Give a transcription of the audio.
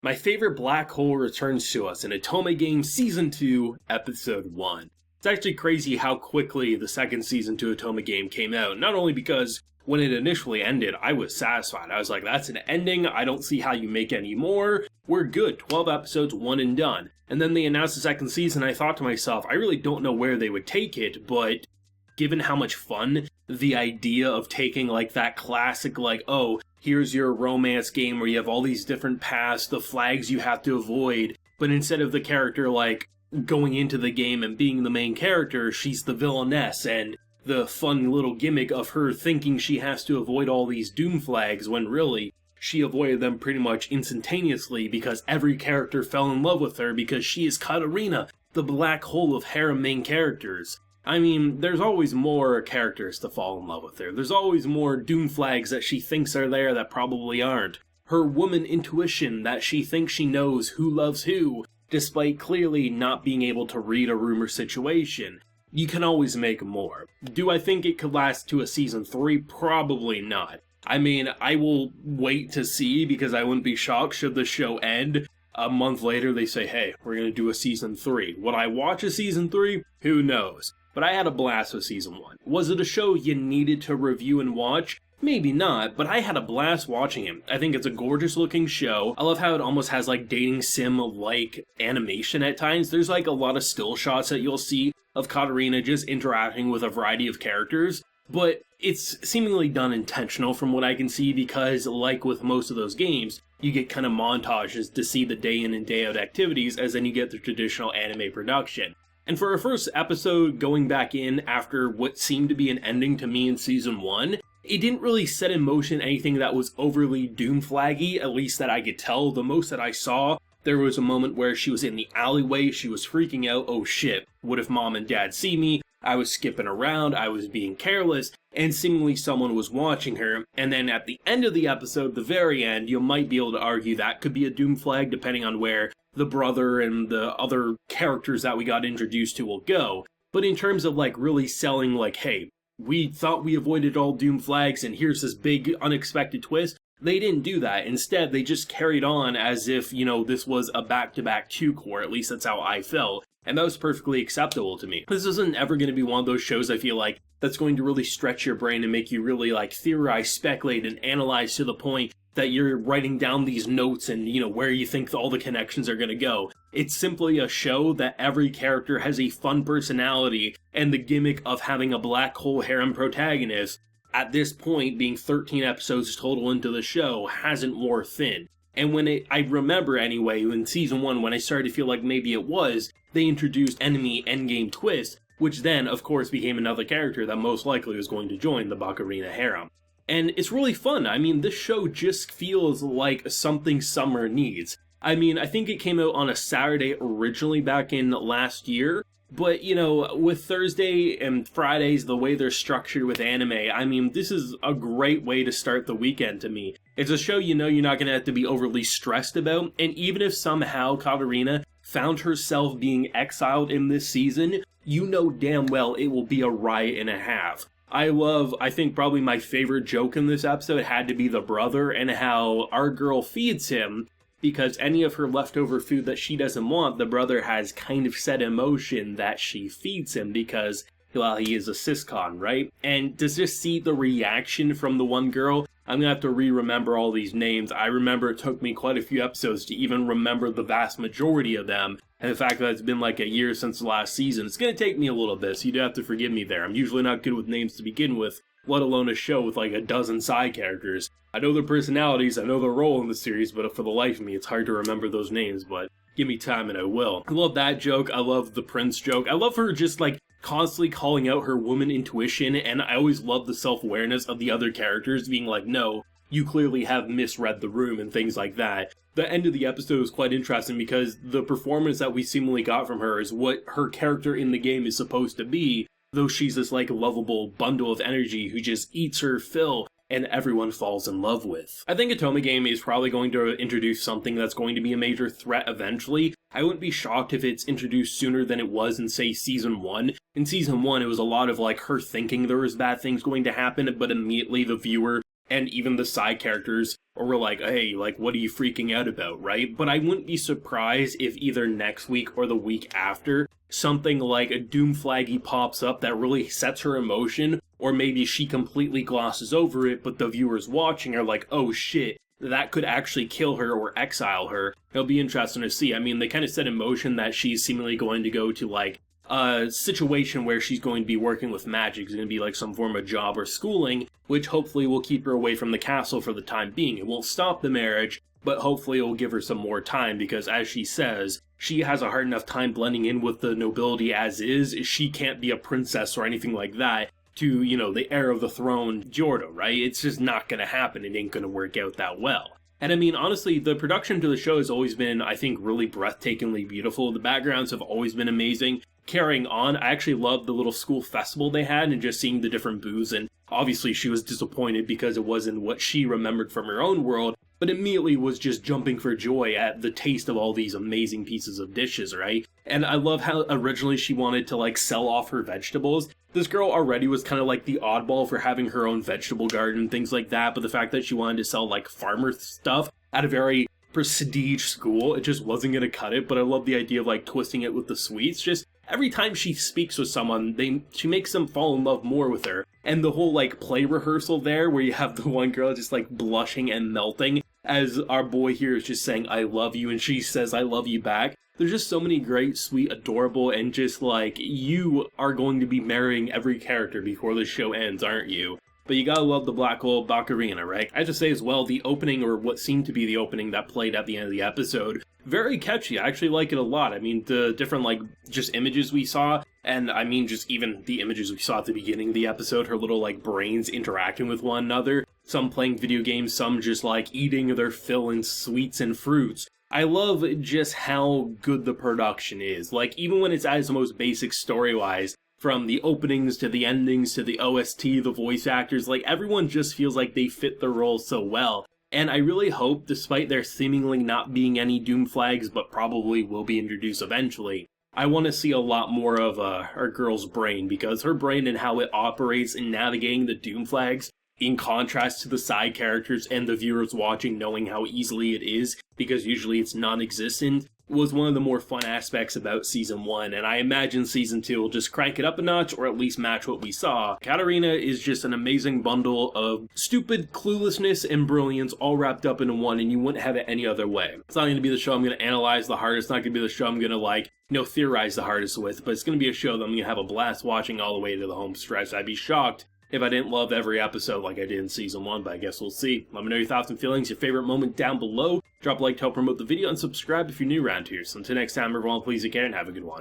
My favorite black hole returns to us in Otome Game Season 2, Episode 1. It's actually crazy how quickly the second season to Otome Game came out, not only because when it initially ended, I was satisfied. I was like, that's an ending, I don't see how you make any more, we're good, 12 episodes, one and done. And then they announced the second season, I thought to myself, I really don't know where they would take it, but given how much fun the idea of taking like that classic, like, oh, here's your romance game where you have all these different paths, the flags you have to avoid, but instead of the character like going into the game and being the main character, she's the villainess, and the fun little gimmick of her thinking she has to avoid all these doom flags when really she avoided them pretty much instantaneously because every character fell in love with her because she is Katarina, the black hole of harem main characters. I mean, there's always more characters to fall in love with her. There's always more doom flags that she thinks are there that probably aren't. Her woman intuition that she thinks she knows who loves who, despite clearly not being able to read a room or situation. You can always make more. Do I think it could last to a season 3? Probably not. I mean, I will wait to see because I wouldn't be shocked should the show end. A month later they say, hey, we're going to do a season 3. Would I watch a season 3? Who knows? But I had a blast with season 1. Was it a show you needed to review and watch? Maybe not, but I had a blast watching it. I think it's a gorgeous looking show. I love how it almost has like dating sim-like animation at times. There's like a lot of still shots that you'll see of Katarina just interacting with a variety of characters. But it's seemingly done intentional from what I can see because, like with most of those games, you get kind of montages to see the day in and day out activities as then you get the traditional anime production. And for our first episode, going back in after what seemed to be an ending to me in Season 1, it didn't really set in motion anything that was overly doom flaggy, at least that I could tell. The most that I saw, there was a moment where she was in the alleyway, she was freaking out, oh shit, what if mom and dad see me? I was skipping around, I was being careless, and seemingly someone was watching her. And then at the end of the episode, the very end, you might be able to argue that could be a doom flag depending on where the brother and the other characters that we got introduced to will go. But in terms of like really selling like, hey, we thought we avoided all doom flags and here's this big unexpected twist, they didn't do that. Instead, they just carried on as if, you know, this was a back-to-back 2-core, at least that's how I felt. And that was perfectly acceptable to me. This isn't ever going to be one of those shows, I feel like, that's going to really stretch your brain and make you really like theorize, speculate, and analyze to the point that you're writing down these notes and, you know, where you think all the connections are going to go. It's simply a show that every character has a fun personality, and the gimmick of having a black hole harem protagonist, at this point, being 13 episodes total into the show, hasn't wore thin. And when I remember anyway, in Season 1, when I started to feel like maybe it was, they introduced enemy endgame twist, which then, of course, became another character that most likely was going to join the Bakarina harem. And it's really fun. I mean, this show just feels like something summer needs. I mean, I think it came out on a Saturday originally back in last year, but, you know, with Thursday and Fridays, the way they're structured with anime, I mean, this is a great way to start the weekend to me. It's a show you know you're not going to have to be overly stressed about, and even if somehow Katarina found herself being exiled in this season, you know damn well it will be a riot and a half. I think probably my favorite joke in this episode had to be the brother and how our girl feeds him, because any of her leftover food that she doesn't want, the brother has kind of set in motion that she feeds him because, well, he is a siscon, right? And to just see the reaction from the one girl, I'm gonna have to re-remember all these names. I remember it took me quite a few episodes to even remember the vast majority of them, and the fact that it's been like a year since the last season, it's gonna take me a little bit, so you do have to forgive me there. I'm usually not good with names to begin with, let alone a show with like a dozen side characters. I know their personalities, I know their role in the series, but for the life of me, it's hard to remember those names, but give me time and I will. I love that joke, I love the Prince joke, I love her just like constantly calling out her woman intuition, and I always love the self-awareness of the other characters being like, no, you clearly have misread the room and things like that. The end of the episode was quite interesting because the performance that we seemingly got from her is what her character in the game is supposed to be, though she's this like lovable bundle of energy who just eats her fill and everyone falls in love with. I think Otome Game is probably going to introduce something that's going to be a major threat eventually. I wouldn't be shocked if it's introduced sooner than it was in, say, Season 1. In Season 1, it was a lot of, like, her thinking there was bad things going to happen, but immediately the viewer and even the side characters were like, hey, like, what are you freaking out about, right? But I wouldn't be surprised if either next week or the week after, something like a doom flaggy pops up that really sets her in motion, or maybe she completely glosses over it, but the viewers watching are like, oh shit, that could actually kill her or exile her. It'll be interesting to see. I mean, they kind of set in motion that she's seemingly going to go to, like, a situation where she's going to be working with magic. It's going to be like some form of job or schooling, which hopefully will keep her away from the castle for the time being. It won't stop the marriage, but hopefully it will give her some more time, because as she says, she has a hard enough time blending in with the nobility as is. She can't be a princess or anything like that to, you know, the heir of the throne, Jordo, right? It's just not going to happen. It ain't going to work out that well. And I mean, honestly, the production to the show has always been, I think, really breathtakingly beautiful. The backgrounds have always been amazing. Carrying on, I actually loved the little school festival they had and just seeing the different booths, and obviously she was disappointed because it wasn't what she remembered from her own world, but immediately was just jumping for joy at the taste of all these amazing pieces of dishes, right? And I love how originally she wanted to, like, sell off her vegetables. This girl already was kind of like the oddball for having her own vegetable garden, things like that, but the fact that she wanted to sell, like, farmer stuff at a very prestige school, it just wasn't going to cut it. But I love the idea of, like, twisting it with the sweets. Just every time she speaks with someone, she makes them fall in love more with her. And the whole, like, play rehearsal there, where you have the one girl just, like, blushing and melting as our boy here is just saying, I love you, and she says, I love you back. There's just so many great, sweet, adorable, and just, like, you are going to be marrying every character before the show ends, aren't you? But you gotta love the Black Hole Baccarina, right? I have to say as well, the opening, or what seemed to be the opening that played at the end of the episode, very catchy. I actually like it a lot. I mean, the different, like, just images we saw, and I mean, just even the images we saw at the beginning of the episode, her little, like, brains interacting with one another, some playing video games, some just, like, eating their fill in sweets and fruits. I love just how good the production is. Like, even when it's at its most basic story-wise, from the openings to the endings to the OST, the voice actors, like, everyone just feels like they fit the role so well. And I really hope, despite there seemingly not being any Doom flags, but probably will be introduced eventually, I want to see a lot more of our girl's brain, because her brain and how it operates in navigating the Doom flags, in contrast to the side characters and the viewers watching knowing how easily it is, because usually it's non-existent, was one of the more fun aspects about Season 1, and I imagine Season 2 will just crank it up a notch, or at least match what we saw. Katarina is just an amazing bundle of stupid cluelessness and brilliance all wrapped up into one, and you wouldn't have it any other way. It's not going to be the show I'm going to analyze the hardest, it's not going to be the show I'm going to, like, theorize the hardest with, but it's going to be a show that I'm going to have a blast watching all the way to the home stretch. I'd be shocked if I didn't love every episode like I did in Season 1, but I guess we'll see. Let me know your thoughts and feelings, your favorite moment down below. Drop a like to help promote the video, and subscribe if you're new around here. So until next time, everyone, please take care and have a good one.